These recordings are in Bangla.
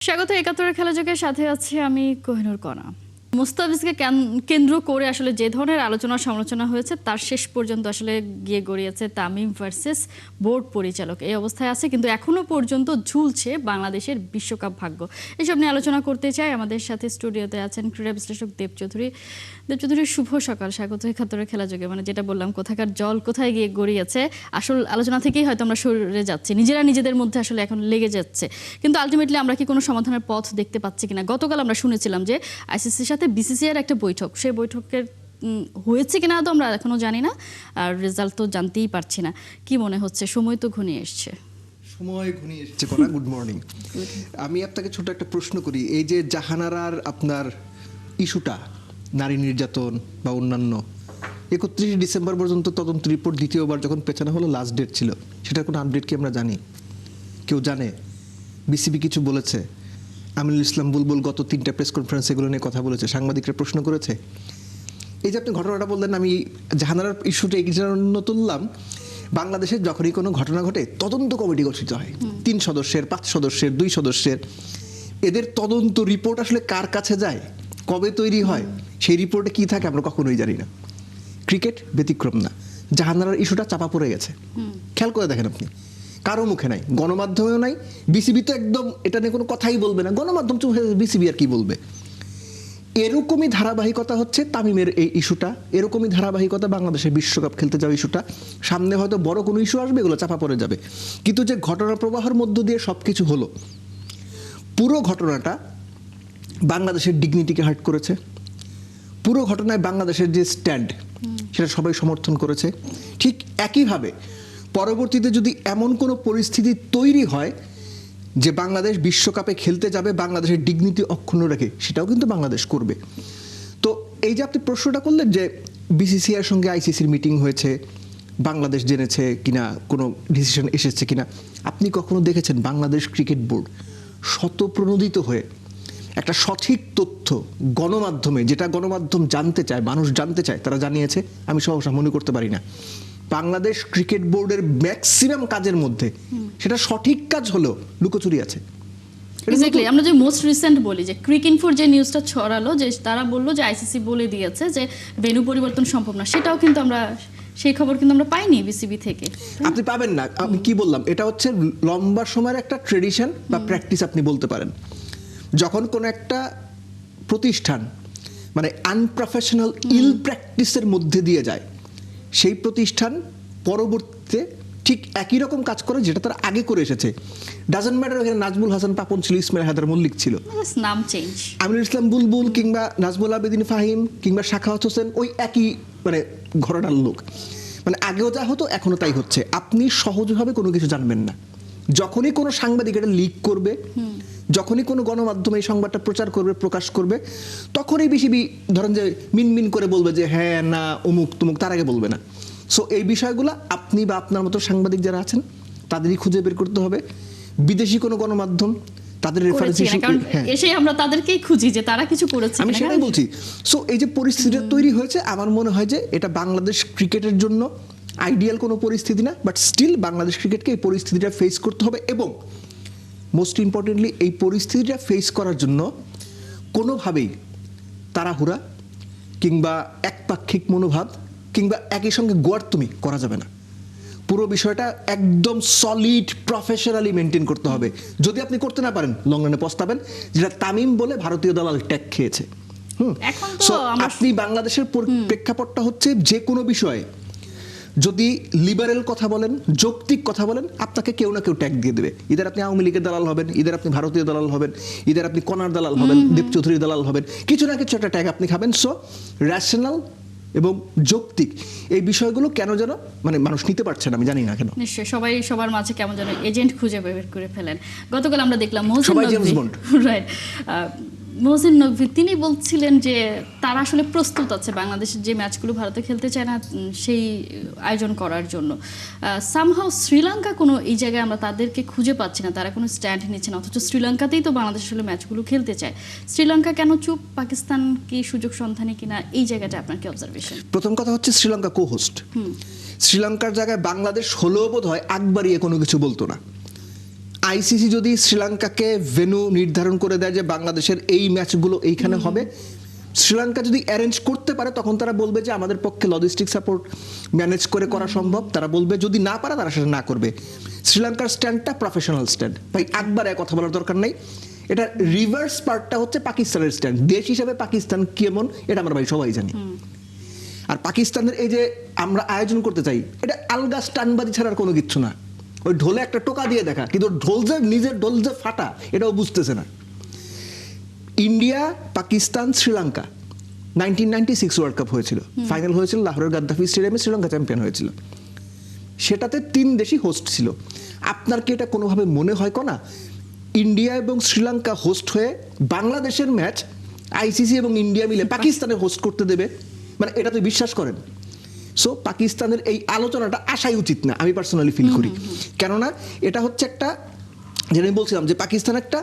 স্বাগত একাত্তরের খেলা যোগের সাথে আছি আমি কোহিনুর কণা। মুস্তাফিজকে কেন্দ্র করে আসলে যে ধরনের আলোচনা সমালোচনা হয়েছে তার শেষ পর্যন্ত আসলে গিয়ে গড়িয়েছে তামিম ভার্সেস বোর্ড পরিচালক। এই অবস্থায় আছে, কিন্তু এখনো পর্যন্ত ঝুলছে বাংলাদেশের বিশ্বকাপ ভাগ্য। এসব নিয়ে আলোচনা করতে চাই। আমাদের সাথে স্টুডিওতে আছেন ক্রীড়া বিশ্লেষক দেব চৌধুরী। শুভ সকাল, স্বাগত একাত্তরের খেলা যোগে। যেটা বললাম, কোথাকার জল কোথায় গিয়ে গড়িয়েছে, আসল আলোচনা থেকেই হয়তো আমরা সরে যাচ্ছি, নিজেরা নিজেদের মধ্যে আসলে এখন লেগে যাচ্ছে, কিন্তু আলটিমেটলি আমরা কি কোনো সমাধানের পথ দেখতে পাচ্ছি কিনা? গতকাল আমরা শুনেছিলাম যে আইসিসির সাথে বিসিসিআই এর একটা বৈঠক, সেই বৈঠকের হয়েছে কিনা তো আমরা এখনো জানি না, আর রেজাল্ট তো জানতেই পারছি না। কি মনে হচ্ছে, সময় তো ঘনিয়ে এসছে? সময় ঘনিয়ে এসেছে কোনা। Good morning. আমি আপনাকে ছোট একটা প্রশ্ন করি। এই যে জাহানারার আপনার ইস্যুটা, নারী নির্যাতন বা অন্যান্য, 31 ডিসেম্বর পর্যন্ত তদন্ত রিপোর্ট দ্বিতীয়বার যখন পেছানো হলো, লাস্ট ডেট ছিল, সেটার কোনো আপডেট কি আমরা জানি? কেউ জানে? বিসিবি কিছু বলেছে? আমিনুল ইসলাম বুলবুল গত 3টা প্রেস কনফারেন্সে এগুলো নিয়ে কথা বলেছে, সাংবাদিকরা প্রশ্ন করেছে। এই যে আপনি ঘটনাটা বললেন, আমি জাহানারার ইস্যুটা এই জন্য তুললাম, বাংলাদেশে যখনই কোনো ঘটনা ঘটে তদন্ত কমিটি গঠিত হয়, 3 সদস্যের, 5 সদস্যের, 2 সদস্যের। এদের তদন্ত রিপোর্ট আসলে কার কাছে যায়, কবে তৈরি হয়, সেই রিপোর্টে কি থাকে আমরা কখনোই জানি না। ক্রিকেট ব্যতিক্রম না, জাহানারার ইস্যুটা চাপা পড়ে গেছে। খেয়াল করে দেখেন আপনি, কারো মুখে নাই, গণমাধ্যমেও নাই। বিসিবি তো একদম এটা নিয়ে কোনো কথাই বলবে না, গণমাধ্যম চুপ হয়ে, বিসিবি আর কি বলবে। এরকমই ধারাবাহিকতা হচ্ছে তামিমের এই ইস্যুটা, এরকমই ধারাবাহিকতা বাংলাদেশে বিশ্বকাপ খেলতে যাওয়া ইস্যুটা। সামনে হয়তো বড় কোনো ইস্যু আসবে, এগুলো চাপা পড়ে যাবে। কিন্তু যে ঘটনা প্রবাহের মধ্য দিয়ে সব কিছু হলো, পুরো ঘটনাটা বাংলাদেশের ডিগনিটিকে হার্ট করেছে। পুরো ঘটনায় বাংলাদেশের যে স্ট্যান্ড, সেটা সবাই সমর্থন করেছে। ঠিক একইভাবে পরবর্তীতে যদি এমন কোনো পরিস্থিতি তৈরি হয় যে বাংলাদেশ বিশ্বকাপে খেলতে যাবে বাংলাদেশের ডিগনিটি অক্ষুণ্ণ রেখে, সেটাও কিন্তু বাংলাদেশ করবে। তো এই যে আপনি প্রশ্নটা করলেন যে বিসিসিআইয়ের সঙ্গে আইসিসির মিটিং হয়েছে, বাংলাদেশ জেনেছে কিনা, কোনো ডিসিশন এসেছে কিনা, আপনি কখনো দেখেছেন বাংলাদেশ ক্রিকেট বোর্ড শতপ্রণোদিত হয়ে একটা সঠিক তথ্য গণমাধ্যমে, যেটা গণমাধ্যম জানতে চায়, মানুষ জানতে চায়, তারা জানিয়েছে? আমি সহসা মনে করতে পারি না। বাংলাদেশ ক্রিকেট বোর্ডের ম্যাক্সিমাম কাজের মধ্যে সেটা সঠিক কাজ হলো লুকোচুরি আছে। এক্স্যাক্টলি। আমরা যে মোস্ট রিসেন্ট বলি যে ক্রিকইনফোর যে নিউজটা ছড়ালো, যে তারা বললো যে আইসিসি বলে দিয়েছে যে ভেন্যু পরিবর্তন সম্ভব না, সেটাও কিন্তু আমরা, সেই খবর কিন্তু আমরা পাইনি বিসিবি থেকে। আপনি পাবেন না। আমি কি বললাম, এটা হচ্ছে লম্বা সময়ের একটা ট্রেডিশন বা প্র্যাকটিস আপনি বলতে পারেন। যখন কোনো একটা প্রতিষ্ঠান মানে আনপ্রফেশনাল ইল প্র্যাকটিসের মধ্যে দিয়ে যায়, সেই প্রতিষ্ঠান পরবর্তীতে ঠিক একই রকম কাজ করে যেটা তারা আগে করে এসেছে। ডাজন্ট ম্যাটার এখানে নাজমুল হাসান পাপন ছিল, ইসমাইল হায়দার মল্লিক ছিল, নাম চেঞ্জ, আমিনুল ইসলাম বুলবুল কিংবা নাজমুল আবেদিন ফাহিম কিংবা শাখাওয়াত হোসেন, ওই একই মানে ঘটনার লোক। মানে আগেও যা হতো এখনো তাই হচ্ছে। আপনি সহজভাবে কোনো কিছু জানবেন না। যখনই কোনো সাংবাদিক এটা লিক করবে, যখনই কোনো গণমাধ্যমে এই সংবাদটা প্রচার করবে, প্রকাশ করবে, তখনই বিসিবি ধরেন যে মিনমিন করে বলবে যে হ্যাঁ না অমুক তুমুক, তার আগে বলবে না। সো এই বিষয়গুলো আপনি বা আপনার মতো সাংবাদিক যারা আছেন তাদেরই খুঁজে বের করতে হবে। বিদেশি কোনো গণমাধ্যম তাদের রেফারেন্স এসে আমরা তাদেরকেই খুঁজি যে তারা কিছু করেছে, আমি সেটাই বলছি। সো এই যে পরিস্থিতিটা তৈরি হয়েছে, আমার মনে হয় যে এটা বাংলাদেশ ক্রিকেটের জন্য আইডিয়াল কোনো পরিস্থিতি না, বাট স্টিল বাংলাদেশ ক্রিকেটকে এই পরিস্থিতিটা ফেস করতে হবে। এবং মোস্ট ইম্পর্টেন্টলি এই পরিস্থিতিটা ফেস করার জন্য কোনোভাবেই তাড়াহুড়া কিংবা একপাক্ষিক মনোভাব কিংবা একই সঙ্গে গোয়ার্তুমি করা যাবে না। পুরো বিষয়টা একদম সলিড প্রফেশনালি মেনটেন করতে হবে। যদি আপনি করতে না পারেন, লং রানে পস্তাবেন, যেটা তামিম বলে ভারতীয় দালাল ট্যাগ খেয়েছে। আপনি বাংলাদেশের প্রেক্ষাপটটা হচ্ছে যে কোনো বিষয়ে যদি লিবারেল কথা বলেন, যৌক্তিক কথা বলেন, আপনাকে কেউ না কেউ ট্যাগ দিয়ে দেবে। ইদার আপনি আওয়ামী লীগের দালাল হবেন, ইদার আপনি ভারতীয় দালাল হবেন, ইদার আপনি কনার দালাল হবেন, দেব চৌধুরীর দালাল হবেন, কিছু না কিছু একটা ট্যাগ আপনি খাবেন। সো র্যাশনাল এবং যৌক্তিক এই বিষয়গুলো কেন যেন মানে মানুষ নিতে পারছে না, আমি জানি না কেন। নিশ্চয়ই সবাই সবার মাঝে কেমন যেন এজেন্ট খুঁজে বের করে ফেলেন। গতকাল আমরা দেখলাম মহসিন নকভী তিনি বলছিলেন যে তারা আসলে প্রস্তুত আছে বাংলাদেশের যে ম্যাচগুলো ভারতে খেলতে চায় না সেই আয়োজন করার জন্য। সামহাও শ্রীলঙ্কা কোনো এই জায়গায় আমরা তাদেরকে খুঁজে পাচ্ছি না, তারা কোনো স্ট্যান্ড নিচ্ছে না, অথচ শ্রীলঙ্কাতেই তো বাংলাদেশ আসলে ম্যাচগুলো খেলতে চায়। শ্রীলঙ্কা কেন চুপ? পাকিস্তান কি সুযোগ সন্ধানী কিনা? এই জায়গাটা আপনার কি অবজারভেশন? প্রথম কথা হচ্ছে শ্রীলঙ্কা কো হোস্ট। শ্রীলঙ্কার জায়গায় বাংলাদেশ হলেও বোধ হয় একবারই কোনো কিছু বলতো না। আইসিসি যদি শ্রীলঙ্কাকে ভেন্যু নির্ধারণ করে দেয় যে বাংলাদেশের এই ম্যাচগুলো এইখানে হবে, শ্রীলঙ্কা যদি অ্যারেঞ্জ করতে পারে তখন তারা বলবে যে আমাদের পক্ষে লজিস্টিক সাপোর্ট ম্যানেজ করে করা সম্ভব। তারা বলবে যদি না পারে তারা সেটা না করবে। শ্রীলঙ্কার স্ট্যান্ডটা প্রফেশনাল স্ট্যান্ড, ভাই একবার কথা বলার দরকার নেই। এটা রিভার্স পার্টটা হচ্ছে পাকিস্তানের স্ট্যান্ড। দেশ হিসাবে পাকিস্তান কেমন এটা আমরা ভাই সবাই জানি। আর পাকিস্তানের এই যে আমরা আয়োজন করতে চাই, এটা আলগা স্টানবাজি ছাড়ার কোনো কিচ্ছু না। ওই ঢোলে একটা টোকা দিয়ে দেখা, কিন্তু ঢোল যে নিজের ঢোল যে ফাটা এটাও বুঝতেছে না। India, Pakistan, Sri Lanka 1996 world cup হয়েছিল, ফাইনাল হয়েছিল লাহোরের গাদ্দাফি স্টেডিয়ামে, শ্রীলঙ্কা চ্যাম্পিয়ন হয়েছিল। সেটাতে 3 দেশই হোস্ট ছিল। আপনার কি এটা কোনোভাবে মনে হয় না ইন্ডিয়া এবং শ্রীলঙ্কা হোস্ট হয়ে বাংলাদেশের ম্যাচ আইসিসি এবং ইন্ডিয়া মিলে পাকিস্তানে হোস্ট করতে দেবে? মানে এটা তো বিশ্বাস করেন? সো পাকিস্তানের এই আলোচনাটা আসাই উচিত না, আমি পার্সোনালি ফিল করি। কেননা এটা হচ্ছে একটা, যেটা আমি বলছিলাম যে পাকিস্তান একটা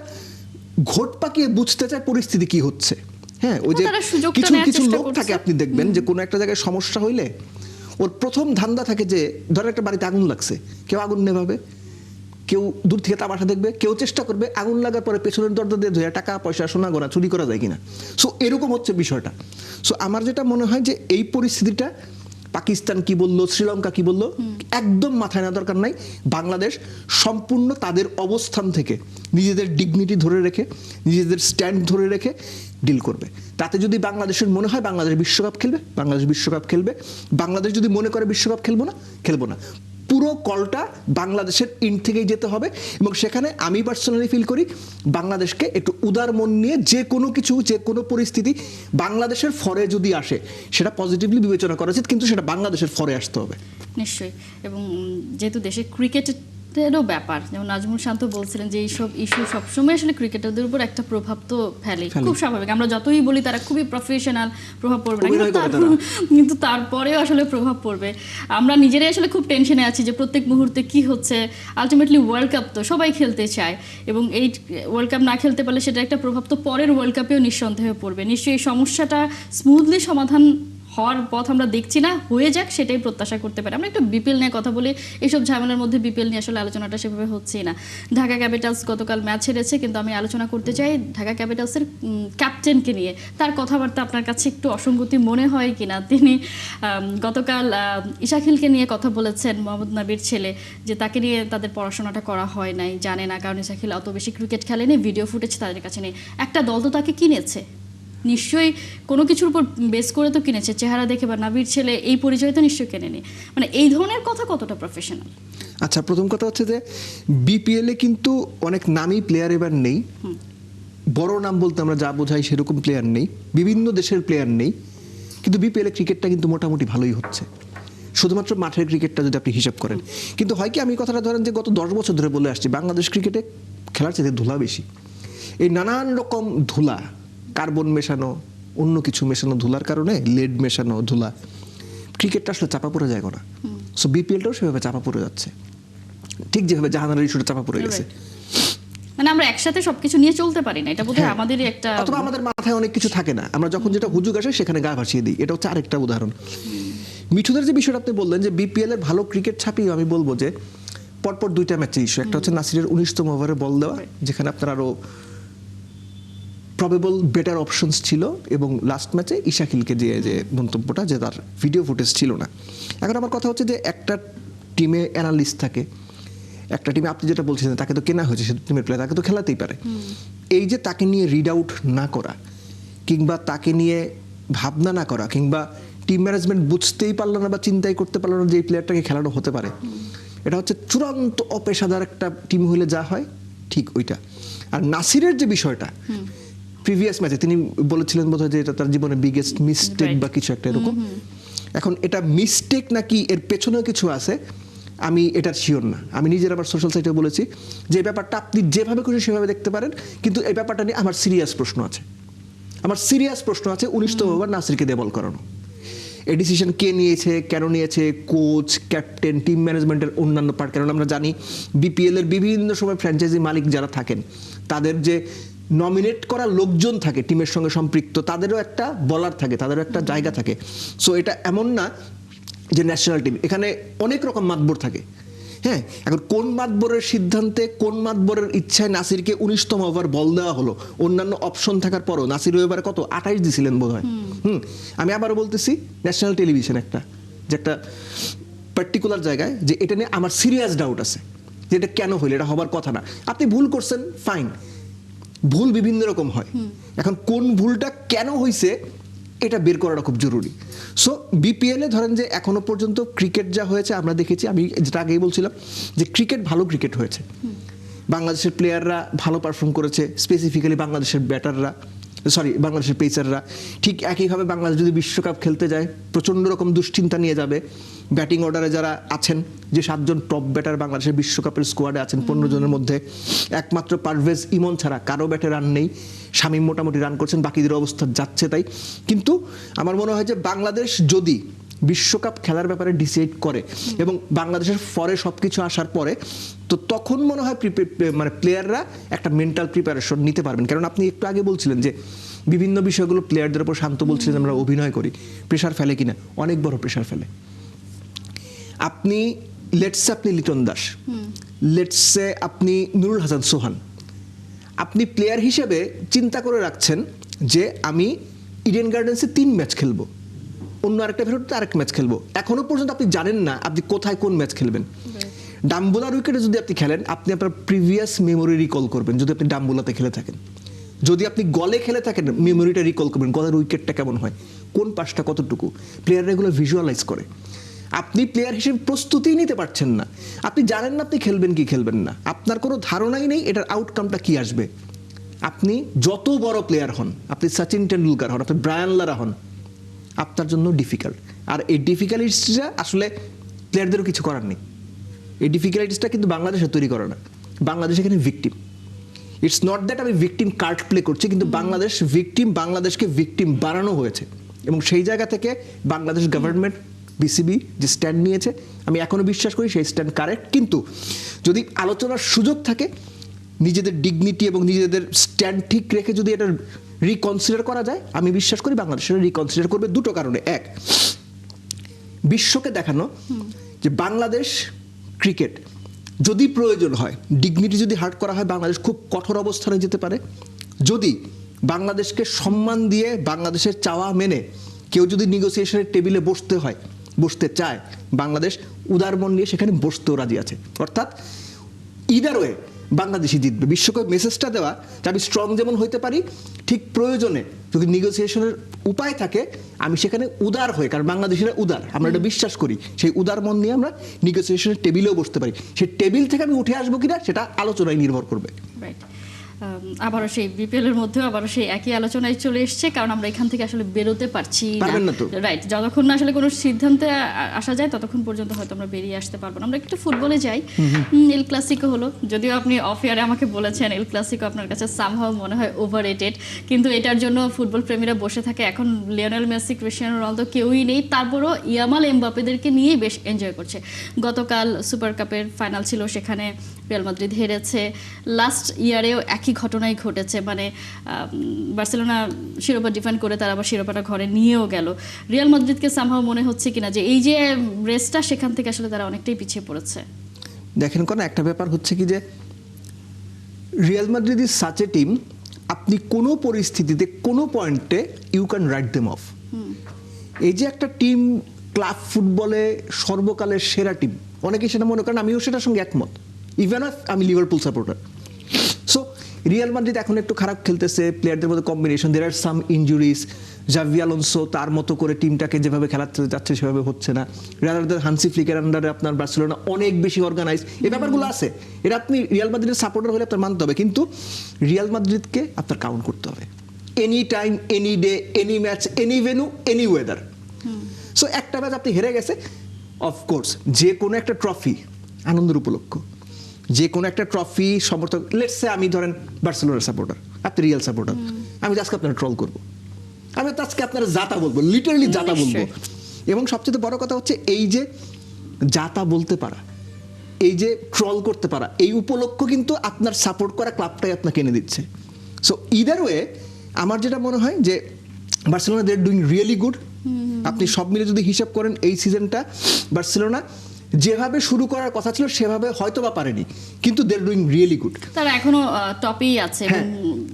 ঘোট পাকিয়ে বুঝতে চায় পরিস্থিতি কি হচ্ছে। হ্যাঁ, ওই যে কিছু কিছু লোক থাকে আপনি দেখবেন যে কোনো একটা জায়গায় সমস্যা হইলে ওর প্রথম ধান্দা থাকে যে ধরেন একটা বাড়িতে আগুন লাগছে, কেউ আগুন নেভাবে, কেউ দূর থেকে তামাশা দেখবে, কেউ চেষ্টা করবে আগুন লাগার পরে পেছনের দরজা দিয়ে ধরে টাকা পয়সা সোনা গয়না চুরি করা যায় কিনা। সো এরকম হচ্ছে বিষয়টা। সো আমার যেটা মনে হয় যে এই পরিস্থিতিটা পাকিস্তান কি বললো, শ্রীলঙ্কা কি বললো, একদম মাথায় না দরকার নাই। বাংলাদেশ সম্পূর্ণ তাদের অবস্থান থেকে নিজেদের ডিগনিটি ধরে রেখে, নিজেদের স্ট্যান্ড ধরে রেখে ডিল করবে। তাতে যদি বাংলাদেশের মনে হয় বাংলাদেশ বিশ্বকাপ খেলবে, বাংলাদেশ বিশ্বকাপ খেলবে। বাংলাদেশ যদি মনে করে বিশ্বকাপ খেলবো না, পুরো কলটা বাংলাদেশের ইন্ড থেকেই যেতে হবে। এবং সেখানে আমি পার্সোনালি ফিল করি বাংলাদেশকে একটু উদার মন নিয়ে যে কোনো কিছু, যে কোনো পরিস্থিতি বাংলাদেশের ফরে যদি আসে সেটা পজিটিভলি বিবেচনা করা উচিত, কিন্তু সেটা বাংলাদেশের ফরে আসতে হবে। নিশ্চয়ই। এবং যেহেতু দেশে ক্রিকেটেরও ব্যাপার, যেমন নাজমুল শান্ত বলছিলেন যে এইসব ইস্যু সবসময় আসলে ক্রিকেটারদের উপর একটা প্রভাব তো ফেলে, খুব স্বাভাবিক। আমরা যতই বলি তারা খুবই প্রফেশনাল, প্রভাব পড়বে না, কিন্তু তারপরেও আসলে প্রভাব পড়বে। আমরা নিজেরাই আসলে খুব টেনশনে আছি যে প্রত্যেক মুহূর্তে কি হচ্ছে। আলটিমেটলি ওয়ার্ল্ড কাপ তো সবাই খেলতে চায়, এবং এই ওয়ার্ল্ড কাপ না খেলতে পারলে সেটা একটা প্রভাব তো পরের ওয়ার্ল্ড কাপেও নিঃসন্দেহে পড়বে। নিশ্চয়ই এই সমস্যাটা স্মুথলি সমাধান হওয়ার পথ আমরা দেখছি না, হয়ে যাক সেটাই প্রত্যাশা করতে পারি। আমরা একটু বিপিএল নিয়ে কথা বলি। এইসব ঝামেলার মধ্যে বিপিএল নিয়ে আসলে আলোচনাটা সেভাবে হচ্ছেই না। ঢাকা ক্যাপিটালস গতকাল ম্যাচ হেরেছে, কিন্তু আমি আলোচনা করতে চাই ঢাকা ক্যাপিটালসের ক্যাপ্টেনকে নিয়ে। তার কথাবার্তা আপনার কাছে একটু অসঙ্গতি মনে হয় কিনা? তিনি গতকাল ইশাখিলকে নিয়ে কথা বলেছেন, মোহাম্মদ নাবির ছেলে, যে তাকে নিয়ে তাদের পড়াশোনাটা করা হয় নাই, জানে না, কারণ ইশাখিল অত বেশি ক্রিকেট খেলেনি, ভিডিও ফুটেজ তাদের কাছে নেই। একটা দল তো তাকে কিনেছে, নিশ্চয়ই কোনো কিছুর উপর বেস করে তো কিনেছে, চেহারা দেখে বা নাবির ছেলে এই পরিচয় তো নিশ্চয়ই কেনেনি। মানে এই ধরনের কথা কতটা প্রফেশনাল? আচ্ছা, প্রথম কথা হচ্ছে যে বিপিএল এ কিন্তু অনেক নামী প্লেয়ার এবার নেই। বড় নাম বলতে আমরা যা বোঝাই সেরকম প্লেয়ার নেই, বিভিন্ন দেশের প্লেয়ার নেই, কিন্তু বিপিএল এ ক্রিকেটটা কিন্তু মোটামুটি ভালোই হচ্ছে, শুধুমাত্র মাঠের ক্রিকেটটা যদি আপনি হিসাব করেন। কিন্তু হয় কি, আমি কথাটা ধরেন যে গত 10 বছর ধরে বলে আসছি বাংলাদেশ ক্রিকেটে খেলার চাইতে ধুলা বেশি। এই নানান রকম ধুলা, কার্বন মেশানো, অন্য কিছু মেশানো ধুলার কারণে, লেড মেশানো ধুলা, ক্রিকেটটা আসলে চাপা পড়ে যায় না। সো বিপিএলটাও সেভাবে চাপা পড়ে যাচ্ছে, ঠিক যেভাবে জাহানারা ইস্যুটা চাপা পড়ে গেছে। মানে আমরা একসাথে সবকিছু নিয়ে চলতে পারি না, এটা বোধহয় আমাদেরই একটা, অথবা আমাদের মাথায় অনেক কিছু থাকে না, আমরা যখন যেটা হুজুগ আসে সেখানে গা ভাসিয়ে দিই। এটা হচ্ছে আরেকটা উদাহরণ। মিঠুদের যে বিষয়টা আপনি বললেন যে বিপিএল এর ভালো ক্রিকেট ছাপিয়ে, আমি বলবো যে পরপর 2টা ম্যাচের ইস্যু। একটা হচ্ছে নাসিরের 19তম ওভারে বল দেওয়া, যেখানে আপনার আরো প্রবেবল বেটার অপশনস ছিল, এবং লাস্ট ম্যাচে ইশাখিলকে যে মন্তব্যটা যে তার ভিডিও ফুটেজ ছিল না। এখন আমার কথা হচ্ছে যে একটা টিমে অ্যানালিস্ট থাকে, একটা টিমে আপনি যেটা বলছিলেন তাকে তো কেনা হয়েছে, সে টিমের প্লেয়ার, তাকে তো খেলাতেই পারে। এই যে তাকে নিয়ে রিড আউট না করা, কিংবা তাকে নিয়ে ভাবনা না করা, কিংবা টিম ম্যানেজমেন্ট বুঝতেই পারলো না বা চিন্তাই করতে পারলো না যে এই প্লেয়ারটাকে খেলানো হতে পারে, এটা হচ্ছে চূড়ান্ত অপেশাদার একটা টিম হলে যা হয় ঠিক ওইটা। আর নাসিরের যে বিষয়টা, প্রিভিয়াস ম্যাচে তিনি বলেছিলেন বোধহয় যে এটা তার জীবনের বিগেস্ট মিস্টেক বা কিছু একটা এরকম। এখন এটা মিস্টেক নাকি এর পেছনেও কিছু আছে, আমি এটা শিওর না। আমি নিজের আবার সোশ্যাল সাইটে বলেছি যে ব্যাপারটা আপনি যেভাবে খুশি সেভাবে দেখতে পারেন, কিন্তু এই ব্যাপারটা নিয়ে আমার সিরিয়াস প্রশ্ন আছে। 19তম ওভার নাসিরকে দিয়ে বল করানো, এই ডিসিশন কে নিয়েছে, কেন নিয়েছে, কোচ, ক্যাপ্টেন, টিম ম্যানেজমেন্টের অন্যান্য পার্ট। কারণ আমরা জানি বিপিএল এর বিভিন্ন সময় ফ্র্যাঞ্চাইজি মালিক যারা থাকেন, তাদের যে নমিনেট করা লোকজন থাকে টিমের সঙ্গে সম্পৃক্ত, তাদেরও একটা বলার থাকে, তাদেরও একটা জায়গা থাকে। সো এটা এমন না যে ন্যাশনাল টিম, এখানে অনেক রকম মাতবর থাকে। হ্যাঁ, এখন কোন মাতবরের সিদ্ধান্তে কোন মাতবরের ইচ্ছায় নাসিরকে 19তম ওভার বল দেওয়া হলো, অন্যান্য অপশন থাকার পরও নাসির ওভারে কত 28 দিছিলেন বোধহয়। আমি আবারও বলতেছি, ন্যাশনাল টেলিভিশন একটা যে একটা পার্টিকুলার জায়গায় যে এটা নিয়ে আমার সিরিয়াস ডাউট আছে যে এটা কেন হইলো, এটা হবার কথা না। আপনি ভুল করছেন, ফাইন, ভুল বিভিন্ন রকম হয়, এখন কোন ভুলটা কেন হয়েছে এটা বের করাটা খুব জরুরি। সো বিপিএলে ধরেন যে এখনো পর্যন্ত ক্রিকেট যা হয়েছে আমরা দেখেছি, আমি যেটা আগেই বলছিলাম যে ক্রিকেট ভালো ক্রিকেট হয়েছে, বাংলাদেশের প্লেয়াররা ভালো পারফর্ম করেছে, স্পেসিফিক্যালি বাংলাদেশের ব্যাটাররা, বাংলাদেশের পেসাররা। ঠিক একইভাবে বাংলাদেশ যদি বিশ্বকাপ খেলতে যায় প্রচণ্ড রকম দুশ্চিন্তা নিয়ে যাবে। ব্যাটিং অর্ডারে যারা আছেন, যে 7 জন টপ ব্যাটার বাংলাদেশের বিশ্বকাপের স্কোয়াডে আছেন 15 জনের মধ্যে, একমাত্র পারভেজ ইমন ছাড়া কারো ব্যাটে রান নেই। শামীম মোটামুটি রান করছেন, বাকিদের অবস্থা যাচ্ছে তাই। কিন্তু আমার মনে হয় যে বাংলাদেশ যদি বিশ্বকাপ খেলার ব্যাপারে ডিসাইড করে এবং বাংলাদেশের ফরে সবকিছু আসার পরে, তো তখন মনে হয় মানে প্লেয়াররা একটা মেন্টাল প্রিপারেশন নিতে পারবেন। কারণ আপনি একটু আগে বলছিলেন যে বিভিন্ন বিষয়গুলো প্লেয়ারদের উপর, শান্ত বলছিলেন আমরা অভিনয় করি, প্রেশার ফেলে কিনা, অনেক বড় প্রেশার ফেলে। আপনি লেটসে আপনি লিটন দাস, লেটসে আপনি নুরুল হাসান সোহান, আপনি প্লেয়ার হিসেবে চিন্তা করে রাখছেন যে আমি ইডেন গার্ডেন্সে 3 ম্যাচ খেলবো, অন্য আরেকটা ভেতরতে আরেক ম্যাচ খেলবো। এখনো পর্যন্ত আপনি জানেন না আপনি কোথায় কোন ম্যাচ খেলবেন। ডাম্বুলার উইকেটে যদি আপনি খেলেন, আপনি আপনার প্রিভিয়াস মেমোরি রিকল করবেন যদি আপনি ডাম্বুলাতে খেলে থাকেন। যদি আপনি গলে খেলে থাকেন, মেমোরিটা রিকল করবেন, গলের উইকেটটা কেমন হয়, কোন পাশটা কতটুকু, প্লেয়াররা এগুলো ভিজুয়ালাইজ করে। আপনি প্লেয়ার হিসেবে প্রস্তুতিই নিতে পারছেন না, আপনি জানেন না আপনি খেলবেন কি খেলবেন না, আপনার কোনো ধারণাই নেই এটার আউটকামটা কি আসবে। আপনি যত বড় প্লেয়ার হন, আপনি সচিন টেন্ডুলকার হন, আপনি ব্রায়ান লারা হন, আপনার জন্য ডিফিকাল্ট। আর এই ডিফিকাল্টিসটা আসলে প্লেয়ারদেরও কিছু করার নেই। এই ডিফিকাল্টিসটা কিন্তু বাংলাদেশে তৈরি করে না, বাংলাদেশ এখানে ভিকটিম। ইটস নট দ্যাট আমি ভিকটিম কার্ড প্লে করছি, কিন্তু বাংলাদেশ ভিকটিম, বাংলাদেশকে ভিকটিম বানানো হয়েছে। এবং সেই জায়গা থেকে বাংলাদেশ গভর্নমেন্ট, বিসিবি যে স্ট্যান্ড নিয়েছে, আমি এখনো বিশ্বাস করি সেই স্ট্যান্ড কারেক্ট। কিন্তু যদি আলোচনার সুযোগ থাকে, নিজেদের ডিগনিটি এবং নিজেদের স্ট্যান্ড ঠিক রেখে যদি এটা রিকনসিডার করা যায়, আমি বিশ্বাস করি বাংলাদেশের রিকনসিডার করবে দুটো কারণে। এক, বিশ্বকে দেখানো যে বাংলাদেশ ক্রিকেট যদি প্রয়োজন হয়, ডিগনিটি যদি হার্ট করা হয়, বাংলাদেশ খুব কঠোর অবস্থানে যেতে পারে। যদি বাংলাদেশকে সম্মান দিয়ে বাংলাদেশের চাওয়া মেনে কেউ যদি নেগোসিয়েশনের টেবিলে বসতে চায়, বাংলাদেশ উদার মন নিয়ে সেখানে বসতেও রাজি আছে। অর্থাৎ ইদার ওয়ে বাংলাদেশই জিতবে। বিশ্বকে মেসেজটা দেওয়া যে আমি স্ট্রং যেমন হইতে পারি, ঠিক প্রয়োজনে যদি নেগোসিয়েশনের উপায় থাকে আমি সেখানে উদার হয়ে, কারণ বাংলাদেশিরা উদার, আমরা এটা বিশ্বাস করি, সেই উদার মন নিয়ে আমরা নেগোসিয়েশনের টেবিলেও বসতে পারি। সেই টেবিল থেকে আমি উঠে আসবো কিনা সেটা আলোচনায় নির্ভর করবে। রাইট। আবারও সেই বিপিএল এর মধ্যেও আবারও সেই একই আলোচনায় চলে এসেছে, কারণ আমরা এখান থেকে আসলে বেরোতে পারছি না। রাইট, যতক্ষণ না আসলে কোনো সিদ্ধান্তে আসা যায় ততক্ষণ পর্যন্ত হয়তো আমরা বেরিয়ে আসতে পারবো না। আমরা একটু ফুটবলে যাই। এল ক্লাসিকো হলো, যদিও আপনি অফ এয়ারে আমাকে বলেছেন এল ক্লাসিকো আপনার কাছে সামহাও মনে হয় ওভাররেটেড, কিন্তু এটার জন্য ফুটবল প্রেমীরা বসে থাকে। এখন লিওনেল মেসি, ক্রিস্টিয়ানো রোনালদো কেউই নেই, তারপরও ইয়ামাল এমবাপেদেরকে নিয়েই বেশ এনজয় করছে। গতকাল সুপার কাপের ফাইনাল ছিল, সেখানে রিয়াল মাদ্রিদ হেরেছে। লাস্ট ইয়ারেও একই ঘটনাই ঘটেছে, মানে বার্সেলোনা শিরোপা ডিফেন্ড করে তারা আবার শিরোপাটা ঘরে নিয়েও গেল। রিয়াল মাদ্রিদকে সামহাও মনে হচ্ছে কিনা যে এই যে রেসটা, সেখান থেকে আসলে তারা অনেকটাই পিছিয়ে পড়েছে। দেখেন কোন একটা ব্যাপার হচ্ছে কি যে Real Madrid is such a team, আপনি কোনো পরিস্থিতিতে কোনো পয়েন্টে you can write them off. এই যে একটা টিম ক্লাব ফুটবলে সর্বকালের সেরা টিম, অনেকেই সেটা মনে করেন, আমিও সেটার সঙ্গে একমত, ইভেন আমি Liverpool supporter. So Real Madrid এখন একটু খারাপ খেলতেছে, প্লেয়ারদের মধ্যে কম্বিনেশন, দের আর সাম ইনজুরিজ। জাভি আলোনসো তার মতো করে টিমটাকে যেভাবে খেলাতে যাচ্ছে সেভাবে হচ্ছে না। রাদার হানসি ফ্লিকের আন্ডারে আপনার বার্সেলোনা অনেক বেশি অর্গানাইজ, এই ব্যাপারগুলো আছে। এটা আপনি রিয়াল মাদ্রিদের সাপোর্টার হলে আপনার মানতে হবে, কিন্তু রিয়াল মাদ্রিদকে আপনার কাউন্ট করতে হবে। Any time, any day, any match, any venue, any weather. So একটা ম্যাচ আপনি হেরে গেছে, অফকোর্স যে কোনো একটা ট্রফি আনন্দের উপলক্ষ, যে কোনো একটা ট্রফি সমর্থক, লেটস সে আমি ধরেন বার্সেলোনার সাপোর্টার, আপনি রিয়াল সাপোর্টার, আমি আজকে আপনারা ট্রল করবো, আমি আজকে আপনারা জাতা বলবো, লিটারালি জাতা বলবো। এবং সবচেয়ে বড় কথা হচ্ছে এই যে জাতা বলতে পারা, এই যে ট্রল করতে পারা, এই উপলক্ষ কিন্তু আপনার সাপোর্ট করা ক্লাবটাই আপনাকে এনে দিচ্ছে। সো ইদার ওয়ে আমার যেটা মনে হয় যে Barcelona they are doing really good. আপনি সব মিলে যদি হিসাব করেন এই সিজনটা বার্সেলোনা যেভাবে শুরু করার কথা ছিল সেভাবে হয়তো বা পারেনি, কিন্তু দে আর ডুইং রিয়েলি গুড। তারা এখনো টপেই আছে এবং হ্যাঁ,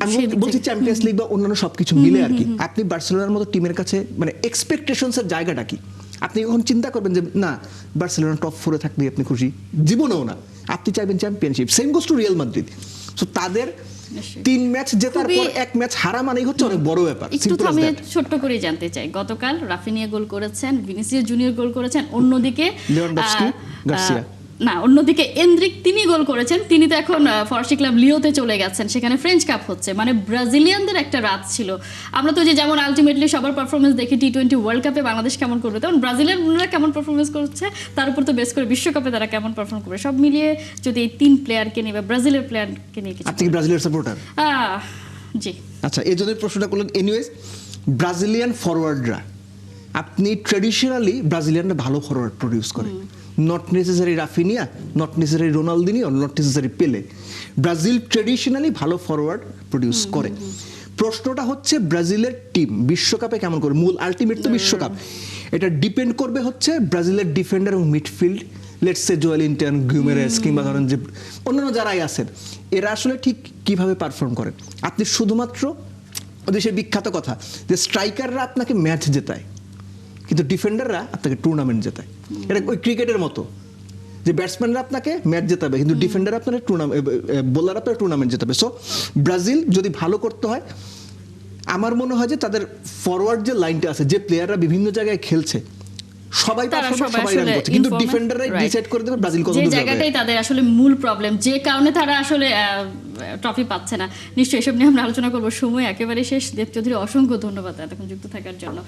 আমি সেই দিক বলছি থেকে- চ্যাম্পিয়ন্স লিগ বা অন্যান্য সবকিছু মিলে আর কি। আপনি বার্সেলোনার মতো টিমের কাছে মানে এক্সপেকটেশনস এর জায়গাটা কি? আপনি যখন চিন্তা করবেন যে না বার্সেলোনা টপ 4-এ থাকলে আপনি খুশি, জীবনেও না, আপনি চাইবেন championship. Same goes to Real Madrid. So তাদের নিশ্চয়ই। 3 ম্যাচ জেতার খুবই- পর 1 ম্যাচ হারা মানেই হচ্ছে অনেক বড় ব্যাপার। একটু Simple as থামিয়ে that. ছোট্ট করে জানতে চাই, গতকাল রাফিনিয়া গোল করেছেন, ভিনিসিয়াস জুনিয়র গোল করেছেন, অন্যদিকে লেভানডস্কি, গার্সিয়া। না অন্যদিকে এন্দ্রিক তিনি গোল করেছেন। তিনি তো এখন ফরাসি ক্লাব লিওতে চলে গেছেন, সেখানে ফ্রেঞ্চ কাপ হচ্ছে, মানে ব্রাজিলিয়ানদের একটা রাত ছিল। আমরা তো যে যেমন আলটিমেটলি সবার পারফরমেন্স দেখি টি-20 ওয়ার্ল্ড কাপে বাংলাদেশ কেমন করবে, তেমন ব্রাজিলিয়ানরা কেমন পারফরমেন্স করছে তার উপর তো বেস করে বিশ্বকাপে তারা কেমন পারফর্ম করবে। সব মিলিয়ে যদি এই 3 প্লেয়ারকে নিয়ে বা ব্রাজিলের প্লেয়ারকে নিয়ে কিছু আপনি কি ব্রাজিলের সাপোর্টার? জি আচ্ছা, এই জন্য প্রশ্নটা করলেন। এনিওয়েজ, ব্রাজিলিয়ান ফরওয়ার্ডরা, আপনি ট্রেডিশনালি ব্রাজিলিয়ানরা ভালো ফরওয়ার্ড প্রডিউস করে, not necessary Raphinha, not necessary Ronaldinho, not necessary পেলে। ব্রাজিল ট্রেডিশনালি ভালো ফরওয়ার্ড প্রডিউস করে। প্রশ্নটা হচ্ছে ব্রাজিলের টিম বিশ্বকাপে কেমন করে, মূল আলটিমেট তো বিশ্বকাপ, এটা ডিপেন্ড করবে হচ্ছে ব্রাজিলের ডিফেন্ডার এবং মিডফিল্ড, লেটস সে জোয়েলিন্টন, গুইমেরেস কিংবা ধরেন যে অন্যান্য যারাই আছেন, এরা আসলে ঠিক কিভাবে পারফর্ম করে। আপনি শুধুমাত্র দেশের বিখ্যাত কথা যে স্ট্রাইকাররা আপনাকে ম্যাচ জেতায়, কিন্তু ডিফেন্ডাররা আপনাকে টুর্নামেন্ট জেতায়। এটা ওই ক্রিকেটের মতো যে ব্যাটসম্যানরা আপনাকে ম্যাচ জেতাবে, কিন্তু ডিফেন্ডার আপনার বোলার আপনার টুর্নামেন্ট জেতাবে। সো ব্রাজিল যদি ভালো করতে হয়, আমার মনে হয় যে তাদের ফরওয়ার্ড যে লাইনটা আছে, যে প্লেয়াররা বিভিন্ন জায়গায় খেলছে, সবাই তারা perform করে, সবাই সবাই রান আসলে করছে, কিন্তু informed, ডিফেন্ডাররাই right. ডিসাইড করে দেবে ব্রাজিল কত যে দূর যাবে। জায়গাটাই তাদের আসলে মূল প্রবলেম, যে কারণে তারা আসলে ট্রফি পাচ্ছে না। নিশ্চয়ই এসব নিয়ে আমরা আলোচনা করবো, সময় একেবারে শেষ। দেব চৌধুরী, অসংখ্য ধন্যবাদ এতক্ষণ যুক্ত থাকার জন্য।